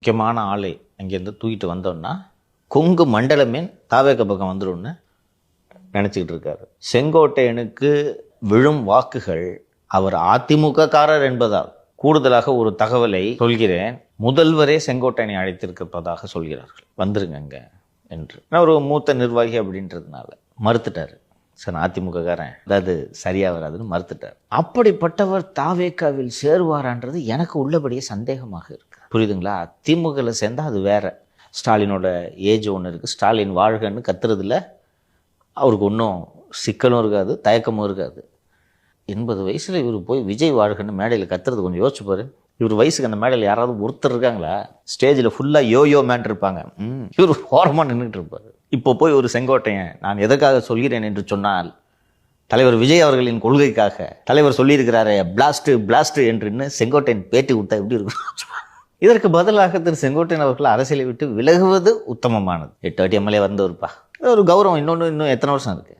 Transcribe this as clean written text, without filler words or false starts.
முக்கியமான ஆளை அங்கேருந்து தூக்கிட்டு வந்தோன்னா கொங்கு மண்டலமே தாவேக்க பக்கம் வந்துடும்னு நினச்சிக்கிட்டு இருக்காரு. செங்கோட்டையனுக்கு விழும் வாக்குகள் அவர் அதிமுக காரர் என்பதால் கூடுதலாக ஒரு தகவலை சொல்கிறேன். முதல்வரே செங்கோட்டையனை அழைத்திருப்பதாக சொல்கிறார்கள், வந்துருங்க அங்க என்று. ஒரு மூத்த நிர்வாகி அப்படின்றதுனால மறுத்துட்டாரு. சார் அதிமுக காரன் அதாவது சரியா வராதுன்னு மறுத்துட்டார். அப்படிப்பட்டவர் தாவேக்காவில் சேருவாரான்றது எனக்கு உள்ளபடியே சந்தேகமாக இருக்கு. புரியுதுங்களா? திமுகவில் சேர்ந்தா அது வேற. ஸ்டாலினோட ஏஜ் ஒன்று இருக்குது, ஸ்டாலின் வாழ்கன்னு கத்துறதுல அவருக்கு ஒன்றும் சிக்கலும் இருக்காது, தயக்கமும் இருக்காது. 80 வயசில் இவர் போய் விஜய் வாழ்கன்னு மேடையில் கத்துறது கொஞ்சம் யோசிச்சு பாரு. இவர் வயசுக்கு அந்த மேடையில் யாராவது ஒருத்தர் இருக்காங்களா? ஸ்டேஜில் ஃபுல்லாக யோயோ மேன் இருப்பாங்க, இவர் ஓரமாக நின்றுட்டு இருப்பார். இப்போ போய் ஒரு செங்கோட்டையன் நான் எதற்காக சொல்கிறேன் என்று சொன்னால், தலைவர் விஜய் அவர்களின் கொள்கைக்காக தலைவர் சொல்லியிருக்கிறாரே பிளாஸ்ட் பிளாஸ்ட் என்று செங்கோட்டையன் பேட்டி விட்டா எப்படி இருக்கும்? இதற்கு பதிலாக திரு செங்கோட்டையன் அவர்கள் அரசியலை விட்டு விலகுவது உத்தமமானது. 8 வாட்டி எம்எல்ஏ வந்தவருப்பா, ஒரு கௌரவம். இன்னும் எத்தனை வருஷம் இருக்கு?